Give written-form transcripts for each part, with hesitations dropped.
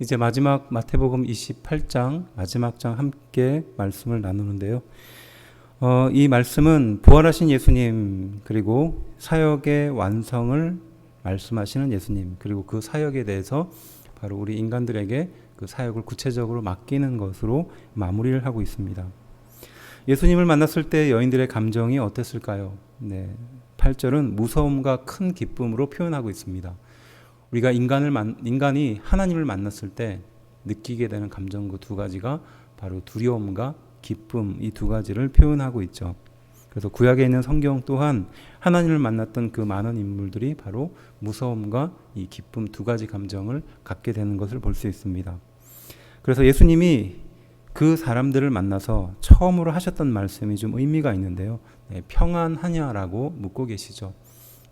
이제 마지막 마태복음 28장 마지막 장 함께 말씀을 나누는데요. 이 말씀은 부활하신 예수님 그리고 사역의 완성을 말씀하시는 예수님 그리고 그 사역에 대해서 바로 우리 인간들에게 그 사역을 구체적으로 맡기는 것으로 마무리를 하고 있습니다. 예수님을 만났을 때 여인들의 감정이 어땠을까요? 8절은 무서움과 큰 기쁨으로 표현하고 있습니다. 우리가 인간이 하나님을 만났을 때 느끼게 되는 감정 그 두 가지가 바로 두려움과 기쁨 이 두 가지를 표현하고 있죠. 그래서 구약에 있는 성경 또한 하나님을 만났던 그 많은 인물들이 바로 무서움과 이 기쁨 두 가지 감정을 갖게 되는 것을 볼 수 있습니다. 그래서 예수님이 그 사람들을 만나서 처음으로 하셨던 말씀이 좀 의미가 있는데요. 평안하냐라고 묻고 계시죠.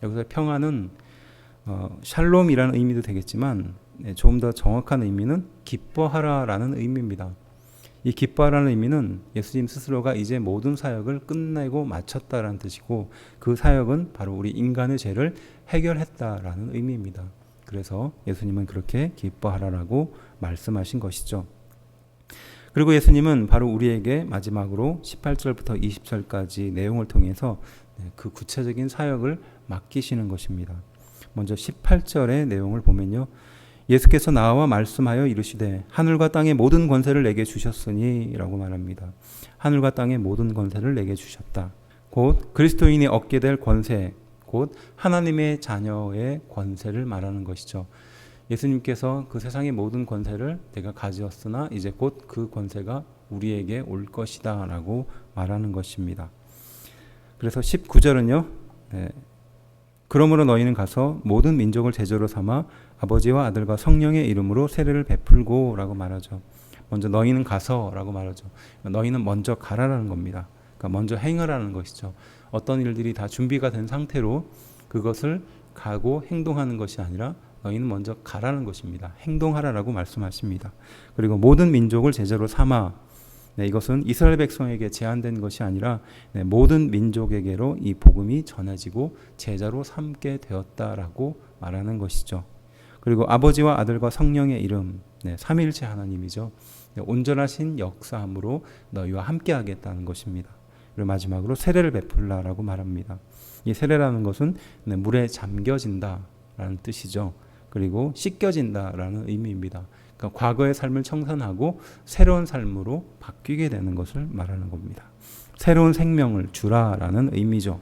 여기서 평안은 샬롬이라는 의미도 되겠지만 조금 더 정확한 의미는 기뻐하라라는 의미입니다. 이 기뻐하라는 의미는 예수님 스스로가 이제 모든 사역을 끝내고 마쳤다라는 뜻이고 그 사역은 바로 우리 인간의 죄를 해결했다라는 의미입니다. 그래서 예수님은 그렇게 기뻐하라라고 말씀하신 것이죠. 그리고 예수님은 바로 우리에게 마지막으로 18절부터 20절까지 내용을 통해서 그 구체적인 사역을 맡기시는 것입니다. 먼저 18절의 내용을 보면요. 예수께서 나와 말씀하여 이르시되 하늘과 땅의 모든 권세를 내게 주셨으니 라고 말합니다. 하늘과 땅의 모든 권세를 내게 주셨다. 곧 그리스도인이 얻게 될 권세, 곧 하나님의 자녀의 권세를 말하는 것이죠. 예수님께서 그 세상의 모든 권세를 내가 가지었으나 이제 곧 그 권세가 우리에게 올 것이다 라고 말하는 것입니다. 그래서 19절은요. 그러므로 너희는 가서 모든 민족을 제자로 삼아 아버지와 아들과 성령의 이름으로 세례를 베풀고 라고 말하죠. 먼저 너희는 가서 라고 말하죠. 너희는 먼저 가라라는 겁니다. 그러니까 먼저 행하라는 것이죠. 어떤 일들이 다 준비가 된 상태로 그것을 가고 행동하는 것이 아니라 너희는 먼저 가라는 것입니다. 행동하라라고 말씀하십니다. 그리고 모든 민족을 제자로 삼아 이것은 이스라엘 백성에게 제한된 것이 아니라 모든 민족에게로 이 복음이 전해지고 제자로 삼게 되었다라고 말하는 것이죠. 그리고 아버지와 아들과 성령의 이름, 삼위일체 하나님이죠. 온전하신 역사함으로 너희와 함께 하겠다는 것입니다. 그리고 마지막으로 세례를 베풀라라고 말합니다. 이 세례라는 것은 물에 잠겨진다라는 뜻이죠. 그리고 씻겨진다라는 의미입니다. 그러니까 과거의 삶을 청산하고 새로운 삶으로 바뀌게 되는 것을 말하는 겁니다. 새로운 생명을 주라라는 의미죠.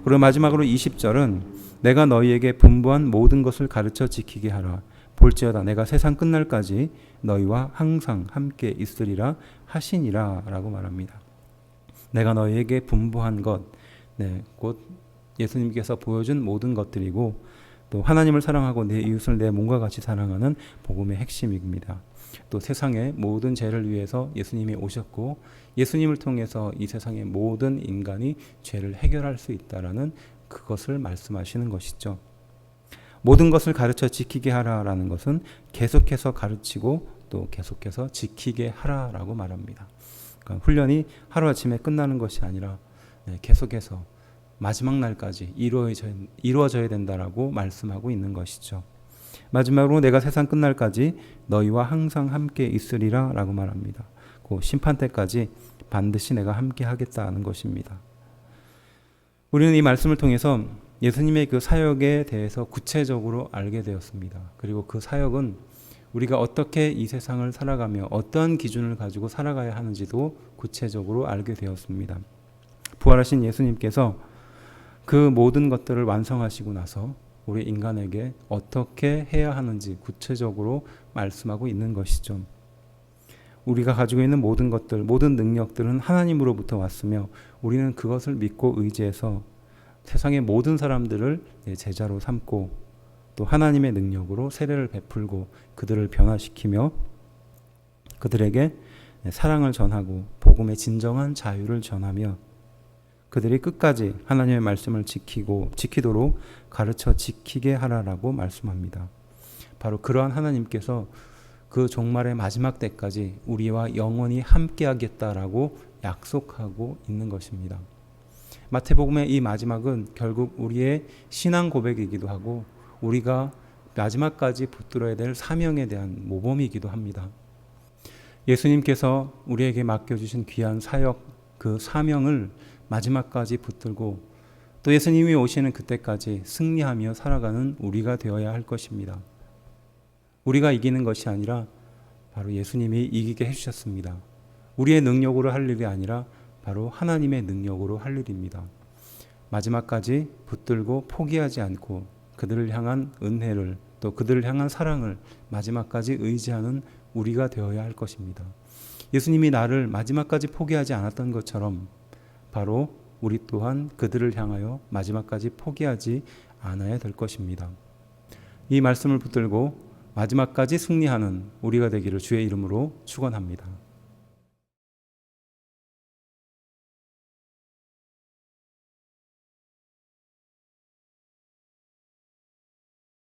그리고 마지막으로 20절은 내가 너희에게 분부한 모든 것을 가르쳐 지키게 하라. 볼지어다 내가 세상 끝날까지 너희와 항상 함께 있으리라 하시니라 라고 말합니다. 내가 너희에게 분부한 것, 곧 예수님께서 보여준 모든 것들이고 또 하나님을 사랑하고 내 이웃을 내 몸과 같이 사랑하는 복음의 핵심입니다. 또 세상의 모든 죄를 위해서 예수님이 오셨고 예수님을 통해서 이 세상의 모든 인간이 죄를 해결할 수 있다라는 그것을 말씀하시는 것이죠. 모든 것을 가르쳐 지키게 하라라는 것은 계속해서 가르치고 또 계속해서 지키게 하라라고 말합니다. 그러니까 훈련이 하루아침에 끝나는 것이 아니라 계속해서 마지막 날까지 이루어져야 된다라고 말씀하고 있는 것이죠. 마지막으로 내가 세상 끝날까지 너희와 항상 함께 있으리라 라고 말합니다. 그 심판 때까지 반드시 내가 함께 하겠다는 것입니다. 우리는 이 말씀을 통해서 예수님의 그 사역에 대해서 구체적으로 알게 되었습니다. 그리고 그 사역은 우리가 어떻게 이 세상을 살아가며 어떤 기준을 가지고 살아가야 하는지도 구체적으로 알게 되었습니다. 부활하신 예수님께서 그 모든 것들을 완성하시고 나서 우리 인간에게 어떻게 해야 하는지 구체적으로 말씀하고 있는 것이죠. 우리가 가지고 있는 모든 것들, 모든 능력들은 하나님으로부터 왔으며 우리는 그것을 믿고 의지해서 세상의 모든 사람들을 제자로 삼고 또 하나님의 능력으로 세례를 베풀고 그들을 변화시키며 그들에게 사랑을 전하고 복음의 진정한 자유를 전하며 그들이 끝까지 하나님의 말씀을 지키도록 가르쳐 지키게 하라라고 말씀합니다. 바로 그러한 하나님께서 그 종말의 마지막 때까지 우리와 영원히 함께 하겠다라고 약속하고 있는 것입니다. 마태복음의 이 마지막은 결국 우리의 신앙 고백이기도 하고 우리가 마지막까지 붙들어야 될 사명에 대한 모범이기도 합니다. 예수님께서 우리에게 맡겨주신 귀한 사역, 그 사명을 마지막까지 붙들고 또 예수님이 오시는 그때까지 승리하며 살아가는 우리가 되어야 할 것입니다. 우리가 이기는 것이 아니라 바로 예수님이 이기게 해주셨습니다. 우리의 능력으로 할 일이 아니라 바로 하나님의 능력으로 할 일입니다. 마지막까지 붙들고 포기하지 않고 그들을 향한 은혜를 또 그들을 향한 사랑을 마지막까지 의지하는 우리가 되어야 할 것입니다. 예수님이 나를 마지막까지 포기하지 않았던 것처럼 바로 우리 또한 그들을 향하여 마지막까지 포기하지 않아야 될 것입니다. 이 말씀을 붙들고 마지막까지 승리하는 우리가 되기를 주의 이름으로 축원합니다.